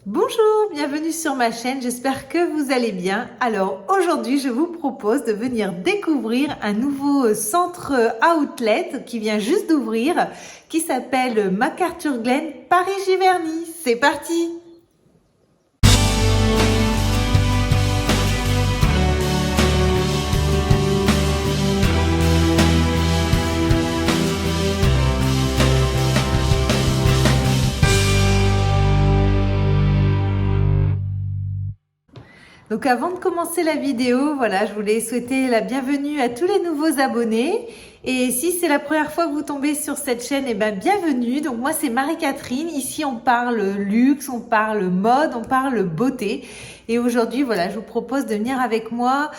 Bonjour, bienvenue sur ma chaîne, j'espère que vous allez bien. Alors aujourd'hui, je vous propose de venir découvrir un nouveau centre outlet qui vient juste d'ouvrir, qui s'appelle McArthurGlen Paris-Giverny. C'est parti! Donc avant de commencer la vidéo, voilà, je voulais souhaiter la bienvenue à tous les nouveaux abonnés. Et si c'est la première fois que vous tombez sur cette chaîne, eh ben bienvenue. Donc moi c'est Marie-Catherine. Ici on parle luxe, on parle mode, on parle beauté. Et aujourd'hui, voilà, je vous propose de venir avec moi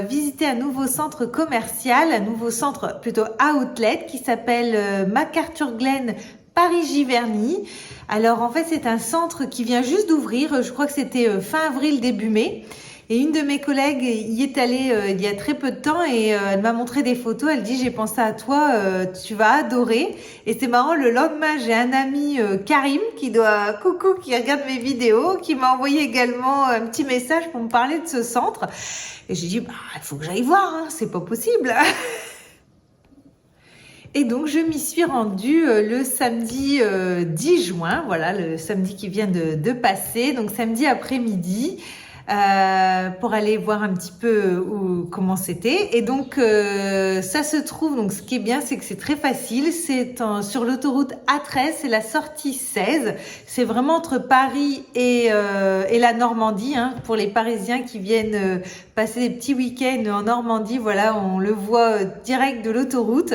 visiter un nouveau centre commercial, un nouveau centre plutôt outlet qui s'appelle McArthurGlen Paris-Giverny. Alors en fait c'est un centre qui vient juste d'ouvrir, je crois que c'était fin avril, début mai. Et une de mes collègues y est allée il y a très peu de temps et elle m'a montré des photos. Elle dit j'ai pensé à toi, tu vas adorer. Et c'est marrant, le lendemain j'ai un ami Karim qui regarde mes vidéos, qui m'a envoyé également un petit message pour me parler de ce centre. Et j'ai dit bah il faut que j'aille voir, hein, c'est pas possible. Et donc, je m'y suis rendue le samedi 10 juin, voilà, le samedi qui vient de passer, donc samedi après-midi, pour aller voir un petit peu comment c'était. Et donc, ça se trouve, donc ce qui est bien, c'est que c'est très facile, sur l'autoroute A13, c'est la sortie 16, c'est vraiment entre Paris et la Normandie, hein, pour les Parisiens qui viennent passer des petits week-ends en Normandie, voilà, on le voit direct de l'autoroute.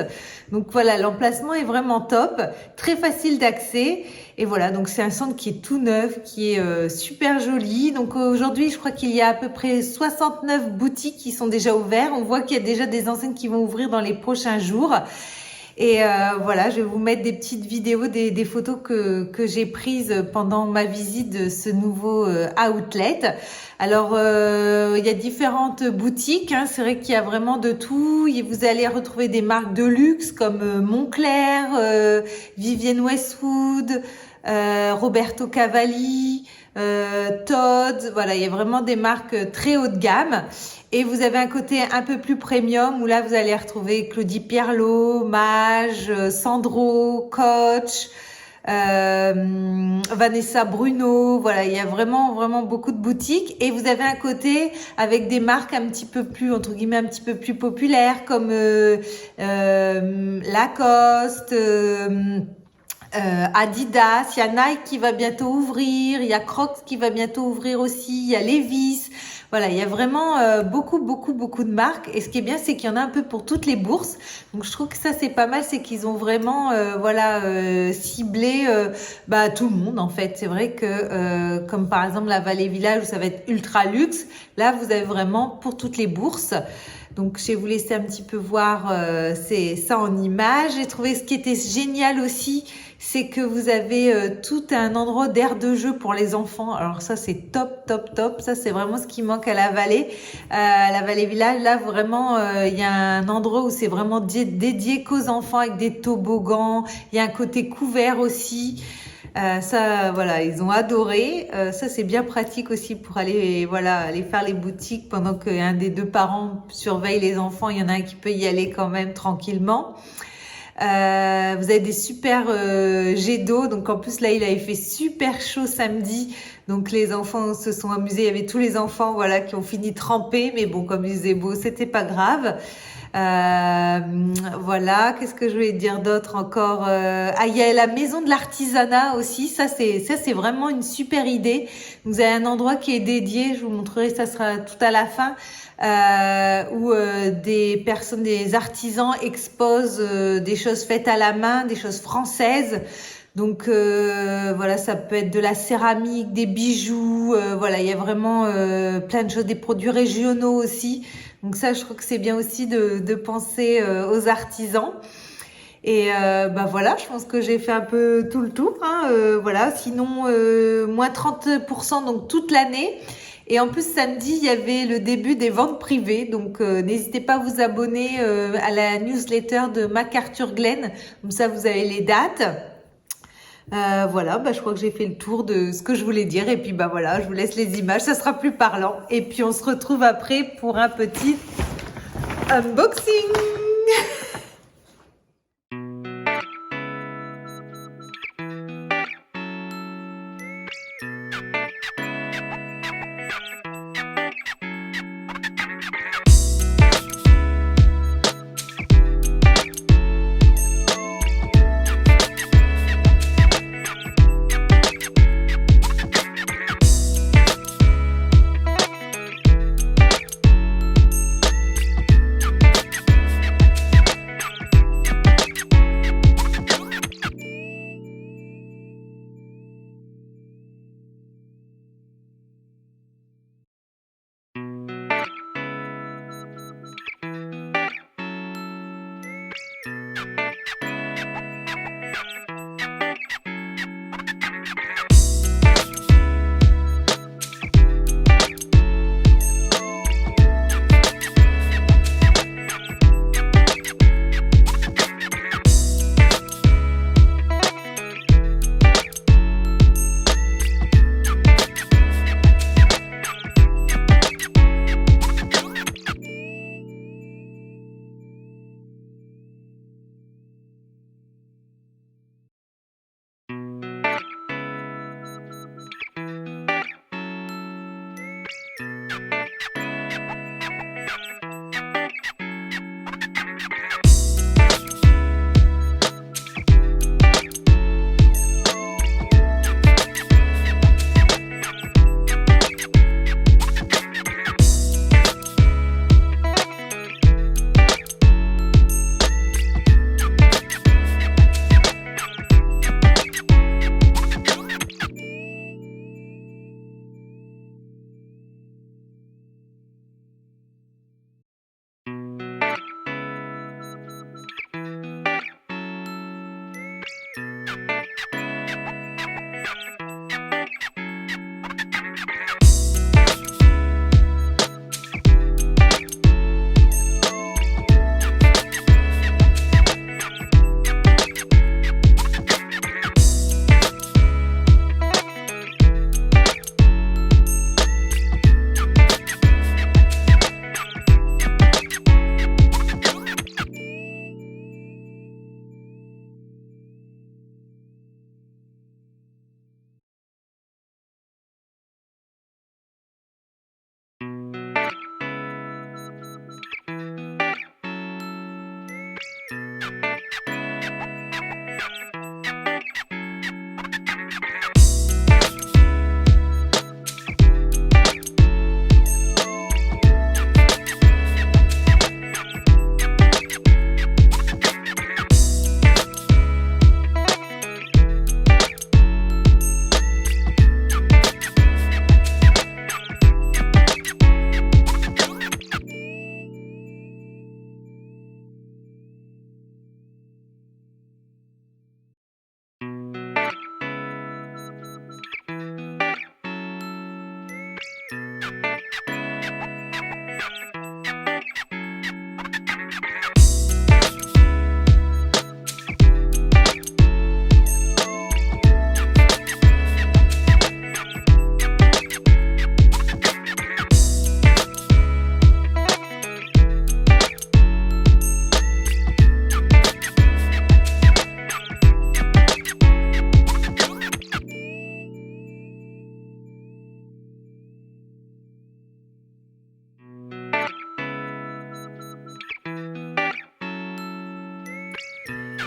Donc voilà, l'emplacement est vraiment top, très facile d'accès. Et voilà, donc c'est un centre qui est tout neuf, qui est super joli. Donc aujourd'hui, je crois qu'il y a à peu près 69 boutiques qui sont déjà ouvertes. On voit qu'il y a déjà des enseignes qui vont ouvrir dans les prochains jours. Et voilà, je vais vous mettre des petites vidéos, des photos que j'ai prises pendant ma visite de ce nouveau outlet. Alors, il y a différentes boutiques, hein. C'est vrai qu'il y a vraiment de tout. Vous allez retrouver des marques de luxe comme Moncler, Vivienne Westwood, Roberto Cavalli, Todd. Voilà, il y a vraiment des marques très haut de gamme. Et vous avez un côté un peu plus premium où là, vous allez retrouver Claudie Pierlot, Mage, Sandro, Coach, Vanessa Bruno. Voilà, il y a vraiment, vraiment beaucoup de boutiques. Et vous avez un côté avec des marques un petit peu plus, entre guillemets, un petit peu plus populaires comme Lacoste, Adidas, il y a Nike qui va bientôt ouvrir, il y a Crocs qui va bientôt ouvrir aussi, il y a Levi's. Voilà, il y a vraiment beaucoup de marques. Et ce qui est bien, c'est qu'il y en a un peu pour toutes les bourses. Donc je trouve que ça c'est pas mal, c'est qu'ils ont vraiment ciblé tout le monde en fait. C'est vrai que comme par exemple la Vallée Village où ça va être ultra luxe, là vous avez vraiment pour toutes les bourses. Donc, je vais vous laisser un petit peu voir c'est ça en images. J'ai trouvé ce qui était génial aussi, c'est que vous avez tout un endroit d'aire de jeu pour les enfants. Alors ça, c'est top, top, top. Ça, c'est vraiment ce qui manque à la Vallée. La Vallée Village, là, vraiment, il y a un endroit où c'est vraiment dédié qu'aux enfants avec des toboggans. Il y a un côté couvert aussi. Ça, voilà, ils ont adoré. Ça, c'est bien pratique aussi pour aller, voilà, aller faire les boutiques pendant qu'un des deux parents surveille les enfants. Il y en a un qui peut y aller quand même tranquillement. Vous avez des super jets d'eau. Donc en plus là, il avait fait super chaud samedi. Donc les enfants se sont amusés. Il y avait tous les enfants, voilà, qui ont fini trempés. Mais bon, comme il faisait beau, c'était pas grave. Voilà, qu'est-ce que je voulais dire d'autre encore, il y a la maison de l'artisanat aussi, ça c'est vraiment une super idée. Vous avez un endroit qui est dédié, je vous montrerai, ça sera tout à la fin, où des artisans exposent des choses faites à la main, des choses françaises. Donc voilà, ça peut être de la céramique, des bijoux, voilà, il y a vraiment plein de choses, des produits régionaux aussi. Donc ça, je trouve que c'est bien aussi de penser aux artisans. Et voilà, je pense que j'ai fait un peu tout le tour, hein, voilà, sinon moins 30% donc toute l'année. Et en plus, samedi, il y avait le début des ventes privées. Donc, n'hésitez pas à vous abonner à la newsletter de McArthurGlen. Comme ça, vous avez les dates. Voilà, bah, je crois que j'ai fait le tour de ce que je voulais dire. Et puis bah voilà, je vous laisse les images, ça sera plus parlant. Et puis on se retrouve après pour un petit unboxing.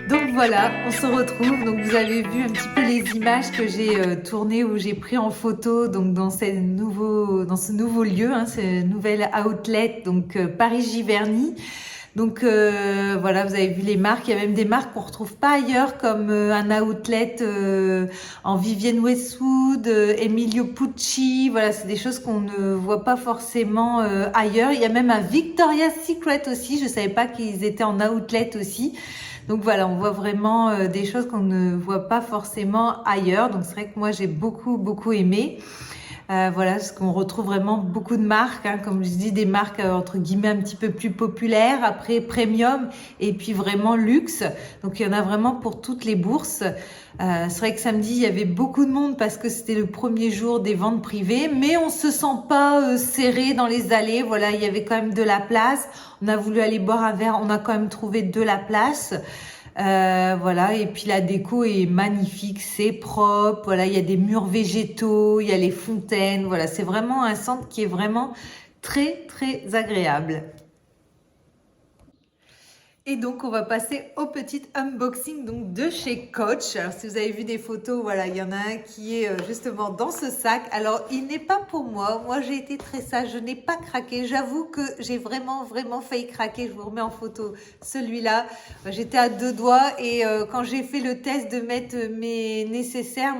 Donc voilà, on se retrouve. Donc vous avez vu un petit peu les images que j'ai tournées où j'ai pris en photo donc dans ce nouveau lieu, hein, ce nouvel outlet, donc Paris-Giverny. Donc voilà, vous avez vu les marques. Il y a même des marques qu'on retrouve pas ailleurs, comme un outlet en Vivienne Westwood, Emilio Pucci. Voilà, c'est des choses qu'on ne voit pas forcément ailleurs. Il y a même un Victoria's Secret aussi. Je savais pas qu'ils étaient en outlet aussi. Donc voilà, on voit vraiment des choses qu'on ne voit pas forcément ailleurs. Donc c'est vrai que moi j'ai beaucoup aimé. Voilà, parce qu'on retrouve vraiment beaucoup de marques, hein, comme je dis, des marques entre guillemets un petit peu plus populaires, après premium et puis vraiment luxe. Donc il y en a vraiment pour toutes les bourses. C'est vrai que samedi il y avait beaucoup de monde parce que c'était le premier jour des ventes privées, mais on se sent pas serré dans les allées. Voilà, il y avait quand même de la place. On a voulu aller boire un verre, on a quand même trouvé de la place. Voilà, et puis la déco est magnifique, c'est propre, voilà, il y a des murs végétaux, il y a les fontaines, voilà, c'est vraiment un centre qui est vraiment très très agréable. Et donc, on va passer au petit unboxing donc de chez Coach. Alors, si vous avez vu des photos, voilà, il y en a un qui est justement dans ce sac. Alors, il n'est pas pour moi. Moi, j'ai été très sage. Je n'ai pas craqué. J'avoue que j'ai vraiment, vraiment failli craquer. Je vous remets en photo celui-là. J'étais à deux doigts et quand j'ai fait le test de mettre mes nécessaires,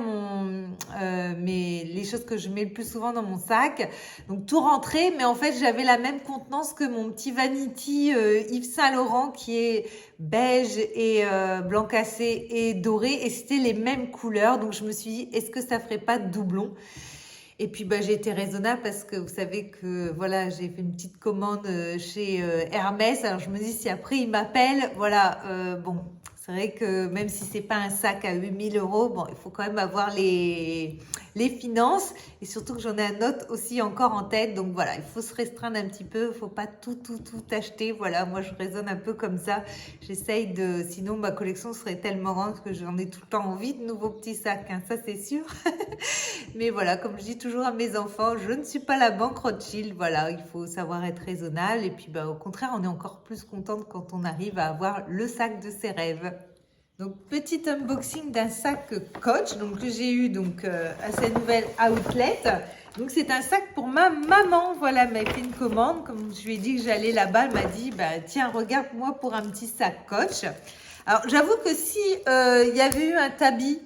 les choses que je mets le plus souvent dans mon sac, donc tout rentrait, mais en fait, j'avais la même contenance que mon petit Vanity Yves Saint Laurent qui est beige et blanc cassé et doré et c'était les mêmes couleurs. Donc je me suis dit, est-ce que ça ferait pas de doublon? Et puis j'ai été raisonnable parce que vous savez que voilà, j'ai fait une petite commande chez Hermès. Alors je me dis si après il m'appelle, voilà, bon, c'est vrai que même si c'est pas un sac à 8 000 €, bon, il faut quand même avoir les finances et surtout que j'en ai un autre aussi encore en tête. Donc voilà, il faut se restreindre un petit peu, il faut pas tout acheter. Voilà, moi je raisonne un peu comme ça. J'essaye de, sinon ma collection serait tellement grande que j'en ai tout le temps envie de nouveaux petits sacs, hein, ça c'est sûr. Mais voilà, comme je dis toujours à mes enfants, je ne suis pas la banque Rothschild. Voilà, il faut savoir être raisonnable. Et puis, au contraire, on est encore plus contente quand on arrive à avoir le sac de ses rêves. Donc, petit unboxing d'un sac Coach, donc que j'ai eu à cette nouvelle outlet. Donc, c'est un sac pour ma maman. Voilà, elle m'a fait une commande. Comme je lui ai dit que j'allais là-bas, elle m'a dit, tiens, regarde-moi pour un petit sac Coach. Alors, j'avoue que si il y avait eu un tabi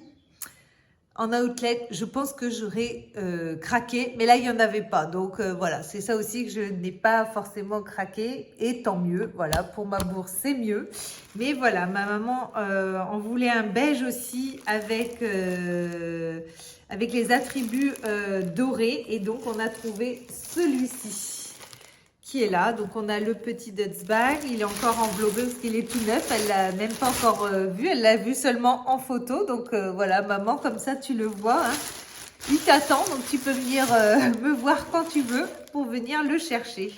en outlet, je pense que j'aurais craqué, mais là, il n'y en avait pas. Donc, voilà, c'est ça aussi que je n'ai pas forcément craqué, et tant mieux. Voilà, pour ma bourse, c'est mieux. Mais voilà, ma maman en voulait un beige aussi avec les attributs dorés, et donc on a trouvé celui-ci qui est là. Donc, on a le petit Dutz Bag. Il est encore enveloppé parce qu'il est tout neuf. Elle l'a même pas encore vu. Elle l'a vu seulement en photo. Donc, voilà, maman, comme ça, tu le vois. Hein. Il t'attend. Donc, tu peux venir me voir quand tu veux pour venir le chercher.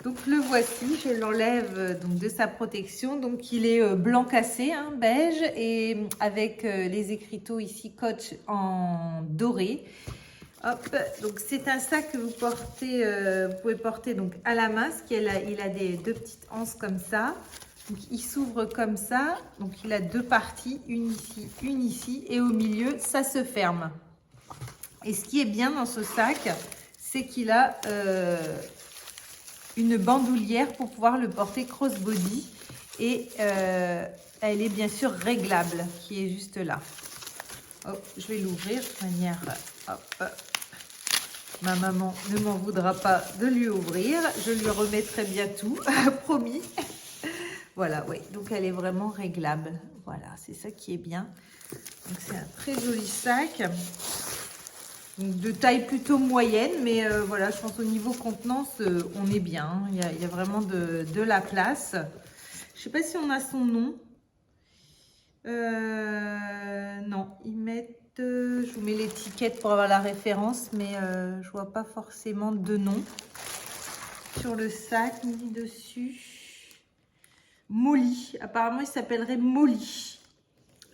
Donc, le voici. Je l'enlève donc de sa protection. Donc, il est blanc cassé, hein, beige, et avec les écriteaux ici, Coach en doré. Hop, donc c'est un sac que vous portez, vous pouvez porter donc à la main, parce qu'il a, il a deux petites anses comme ça. Donc il s'ouvre comme ça, donc il a deux parties, une ici, et au milieu ça se ferme. Et ce qui est bien dans ce sac, c'est qu'il a une bandoulière pour pouvoir le porter crossbody, et elle est bien sûr réglable, qui est juste là. Hop, je vais l'ouvrir de manière, hop. Ma maman ne m'en voudra pas de lui ouvrir. Je lui remettrai bien tout, promis. Voilà, oui. Donc, elle est vraiment réglable. Voilà, c'est ça qui est bien. Donc, c'est un très joli sac. Donc, de taille plutôt moyenne. Mais voilà, je pense au niveau contenance, on est bien. Il y a vraiment de la place. Je ne sais pas si on a son nom. Non, ils mettent... je vous mets l'étiquette pour avoir la référence, mais je vois pas forcément de nom sur le sac ni dessus. Molly, apparemment il s'appellerait Molly.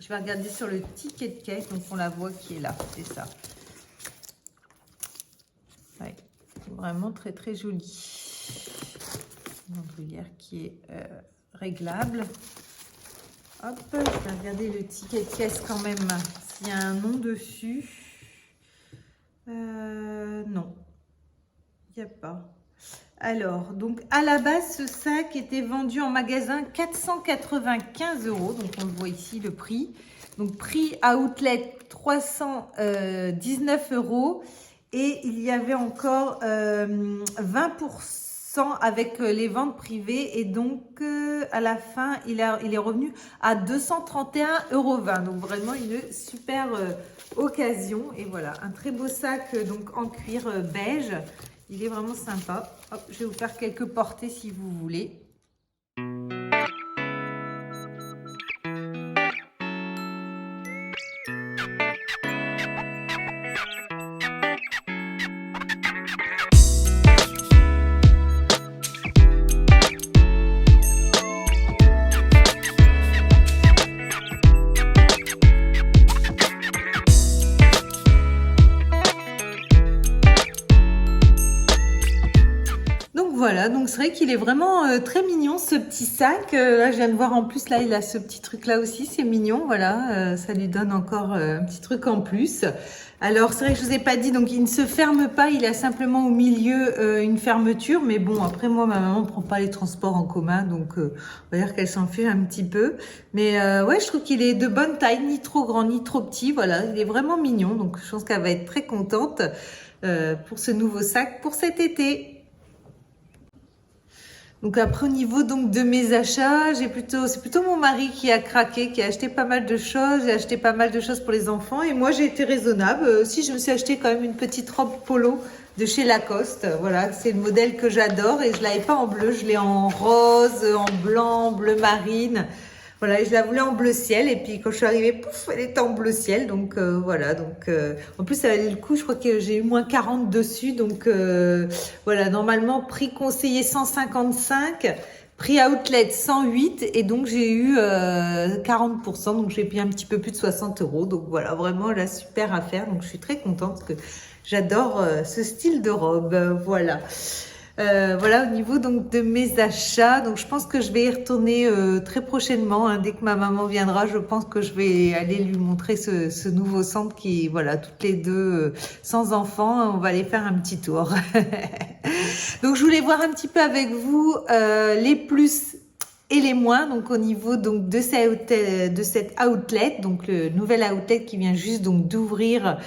Je vais regarder sur le ticket de caisse, donc on la voit qui est là, c'est ça. Ouais, vraiment très très jolie. Une bandoulière qui est réglable. Hop, je vais regarder le ticket de caisse quand même, s'il y a un nom dessus. Non, il n'y a pas. Alors, donc à la base, ce sac était vendu en magasin 495 €. Donc on le voit ici, le prix. Donc prix à outlet 319 €. Et il y avait encore 20% avec les ventes privées. Et donc, à la fin, il est revenu à 231,20 €. Donc, vraiment une super occasion. Et voilà, un très beau sac donc en cuir beige. Il est vraiment sympa. Hop, je vais vous faire quelques portées si vous voulez. Voilà, donc c'est vrai qu'il est vraiment très mignon ce petit sac. Là, je viens de voir en plus, là, il a ce petit truc là aussi, c'est mignon. Voilà, ça lui donne encore un petit truc en plus. Alors, c'est vrai que je vous ai pas dit, donc il ne se ferme pas, il a simplement au milieu une fermeture. Mais bon, après moi, ma maman prend pas les transports en commun, donc on va dire qu'elle s'en fait un petit peu. Mais ouais, je trouve qu'il est de bonne taille, ni trop grand, ni trop petit. Voilà, il est vraiment mignon, donc je pense qu'elle va être très contente pour ce nouveau sac pour cet été. Donc après au niveau donc de mes achats, c'est plutôt mon mari qui a craqué, qui a acheté pas mal de choses. J'ai acheté pas mal de choses pour les enfants et moi j'ai été raisonnable. Si je me suis acheté quand même une petite robe polo de chez Lacoste. Voilà, c'est le modèle que j'adore et je l'avais pas en bleu, je l'ai en rose, en blanc, bleu marine. Voilà, et je la voulais en bleu ciel et puis quand je suis arrivée, pouf, elle était en bleu ciel. Donc voilà, donc en plus ça valait le coup, je crois que j'ai eu moins 40 dessus. Donc voilà, normalement prix conseillé 155, prix outlet 108 et donc j'ai eu 40%, donc j'ai payé un petit peu plus de 60 €. Donc voilà, vraiment la super affaire. Donc je suis très contente parce que j'adore ce style de robe. Voilà. Voilà au niveau donc de mes achats, donc je pense que je vais y retourner très prochainement, hein, dès que ma maman viendra. Je pense que je vais aller lui montrer ce nouveau centre qui, voilà, toutes les deux sans enfants, on va aller faire un petit tour. Donc je voulais voir un petit peu avec vous les plus et les moins, donc au niveau donc de cette outlet, donc le nouvel outlet qui vient juste donc d'ouvrir.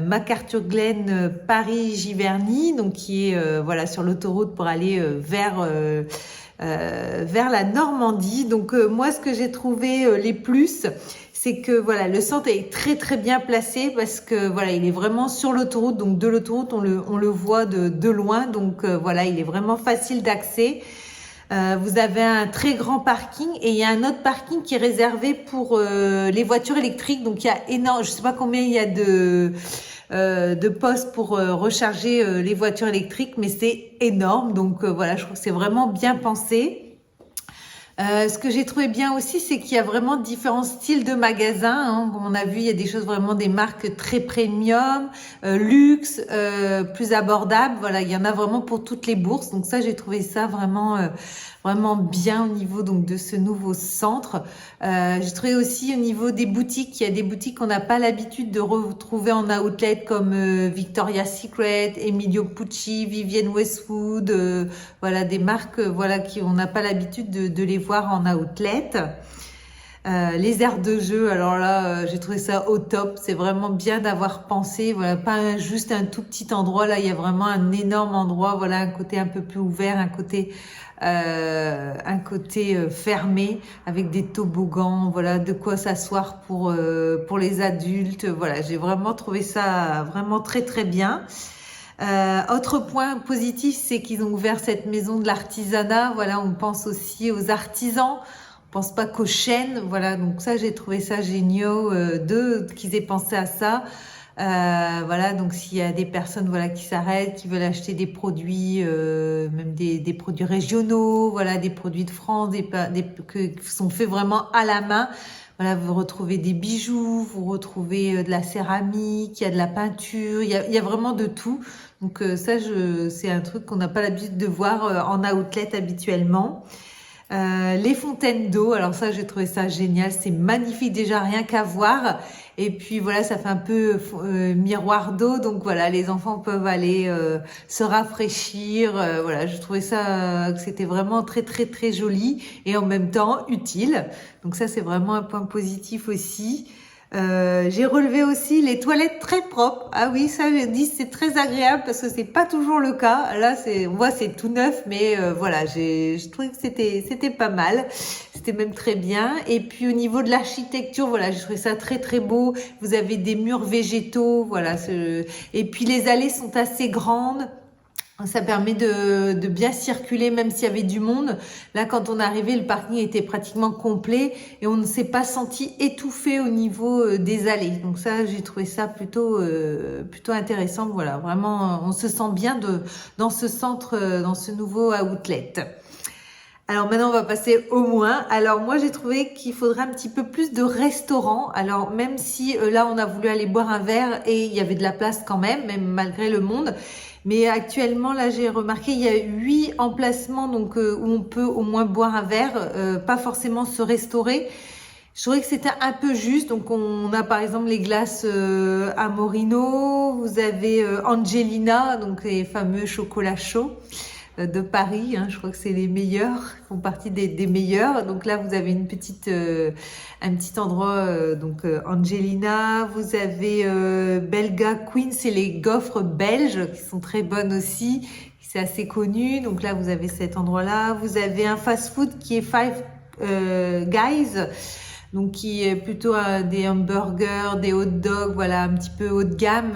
MacArthur Glen Paris-Giverny, donc qui est voilà sur l'autoroute pour aller vers la Normandie. Donc moi ce que j'ai trouvé les plus, c'est que voilà le centre est très très bien placé parce que voilà il est vraiment sur l'autoroute, donc de l'autoroute on le voit de loin, donc voilà il est vraiment facile d'accès. Vous avez un très grand parking et il y a un autre parking qui est réservé pour les voitures électriques. Donc il y a énorme, je sais pas combien il y a de postes pour recharger les voitures électriques, mais c'est énorme. Donc voilà, je trouve que c'est vraiment bien pensé. Ce que j'ai trouvé bien aussi, c'est qu'il y a vraiment différents styles de magasins, hein. Comme on a vu, il y a des choses vraiment des marques très premium, luxe, plus abordables. Voilà, il y en a vraiment pour toutes les bourses. Donc ça, j'ai trouvé ça vraiment bien au niveau donc de ce nouveau centre. J'ai trouvé aussi au niveau des boutiques, il y a des boutiques qu'on n'a pas l'habitude de retrouver en outlet comme Victoria's Secret, Emilio Pucci, Vivienne Westwood, voilà des marques voilà qui on n'a pas l'habitude de les voir en outlet. Les aires de jeu, alors là, j'ai trouvé ça au top. C'est vraiment bien d'avoir pensé, voilà, pas juste un tout petit endroit. Là, il y a vraiment un énorme endroit, voilà, un côté un peu plus ouvert, un côté fermé avec des toboggans, voilà, de quoi s'asseoir pour les adultes. Voilà, j'ai vraiment trouvé ça vraiment très très bien. Autre point positif, c'est qu'ils ont ouvert cette maison de l'artisanat. Voilà, on pense aussi aux artisans. On pense pas qu'aux chaînes. Voilà, donc ça, j'ai trouvé ça génial qu'ils aient pensé à ça. Voilà, donc s'il y a des personnes voilà qui s'arrêtent, qui veulent acheter des produits, même des produits régionaux, voilà, des produits de France, qui sont faits vraiment à la main. Voilà, vous retrouvez des bijoux, vous retrouvez de la céramique, il y a de la peinture, il y a vraiment de tout. Donc ça, c'est un truc qu'on n'a pas l'habitude de voir en outlet habituellement. Les fontaines d'eau, alors ça j'ai trouvé ça génial, c'est magnifique déjà rien qu'à voir et puis voilà ça fait un peu miroir d'eau, donc voilà les enfants peuvent aller se rafraîchir, voilà je trouvais ça que c'était vraiment très très très joli et en même temps utile, donc ça c'est vraiment un point positif aussi. J'ai relevé aussi les toilettes très propres. Ah oui, ça je dis c'est très agréable parce que c'est pas toujours le cas. Là on voit c'est tout neuf, mais voilà, je trouvais que c'était pas mal. C'était même très bien. Et puis au niveau de l'architecture, voilà, j'ai trouvé ça très très beau. Vous avez des murs végétaux, voilà. Et puis les allées sont assez grandes. Ça permet de bien circuler, même s'il y avait du monde. Là, quand on est arrivé, le parking était pratiquement complet et on ne s'est pas senti étouffé au niveau des allées. Donc ça, j'ai trouvé ça plutôt intéressant. Voilà, vraiment, on se sent bien dans ce centre, dans ce nouveau outlet. Alors maintenant, on va passer au moins. Alors moi, j'ai trouvé qu'il faudrait un petit peu plus de restaurants. Alors même si là, on a voulu aller boire un verre et il y avait de la place quand même malgré le monde. Mais actuellement, là, j'ai remarqué, il y a 8 emplacements donc où on peut au moins boire un verre, pas forcément se restaurer. Je trouvais que c'était un peu juste. Donc on a par exemple les glaces Amorino, vous avez Angelina, donc les fameux chocolats chauds de Paris, hein, je crois que c'est les meilleurs, font partie des meilleurs. Donc là, vous avez un petit endroit, Angelina. Vous avez Belga Queen, c'est les gaufres belges qui sont très bonnes aussi. C'est assez connu. Donc là, vous avez cet endroit-là. Vous avez un fast-food qui est Five Guys. Donc qui est plutôt des hamburgers, des hot dogs, voilà, un petit peu haut de gamme,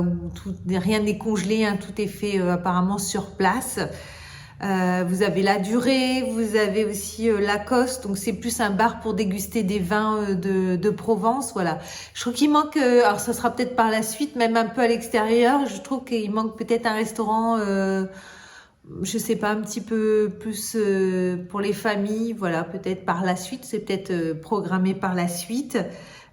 où rien n'est congelé, hein, tout est fait apparemment sur place. Vous avez la Durée, vous avez aussi Lacoste, donc c'est plus un bar pour déguster des vins de Provence, voilà. Je trouve qu'il manque, alors ça sera peut-être par la suite, même un peu à l'extérieur, je trouve qu'il manque peut-être un restaurant, je sais pas, un petit peu plus pour les familles, voilà, peut-être par la suite, c'est peut-être programmé par la suite.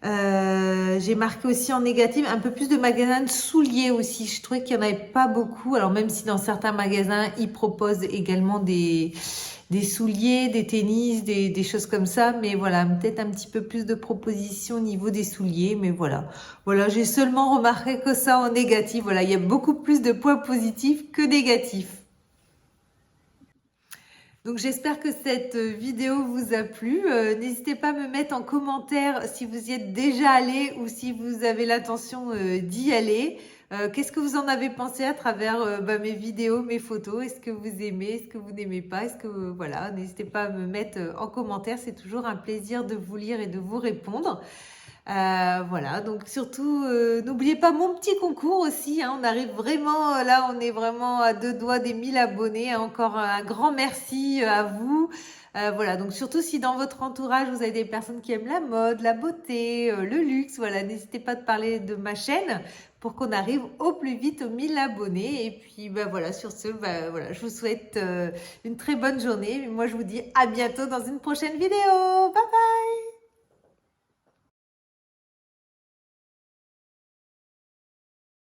J'ai marqué aussi en négatif un peu plus de magasins de souliers aussi. Je trouvais qu'il n'y en avait pas beaucoup. Alors même si dans certains magasins, ils proposent également des souliers, des tennis, des choses comme ça. Mais voilà, peut-être un petit peu plus de propositions au niveau des souliers. Mais voilà, voilà, j'ai seulement remarqué que ça en négatif. Voilà, il y a beaucoup plus de points positifs que négatifs. Donc j'espère que cette vidéo vous a plu. N'hésitez pas à me mettre en commentaire si vous y êtes déjà allé ou si vous avez l'intention d'y aller. Qu'est-ce que vous en avez pensé à travers mes vidéos, mes photos? Est-ce que vous aimez? Est-ce que vous n'aimez pas? Est-ce que voilà, n'hésitez pas à me mettre en commentaire. C'est toujours un plaisir de vous lire et de vous répondre. Voilà, donc surtout, n'oubliez pas mon petit concours aussi, hein, on arrive vraiment, là, on est vraiment à 2 doigts des 1000 abonnés, hein, encore un grand merci à vous. Voilà, donc surtout si dans votre entourage, vous avez des personnes qui aiment la mode, la beauté, le luxe, voilà, n'hésitez pas de parler de ma chaîne pour qu'on arrive au plus vite aux 1000 abonnés. Et puis, voilà, sur ce, voilà, je vous souhaite une très bonne journée. Moi, je vous dis à bientôt dans une prochaine vidéo. Bye bye!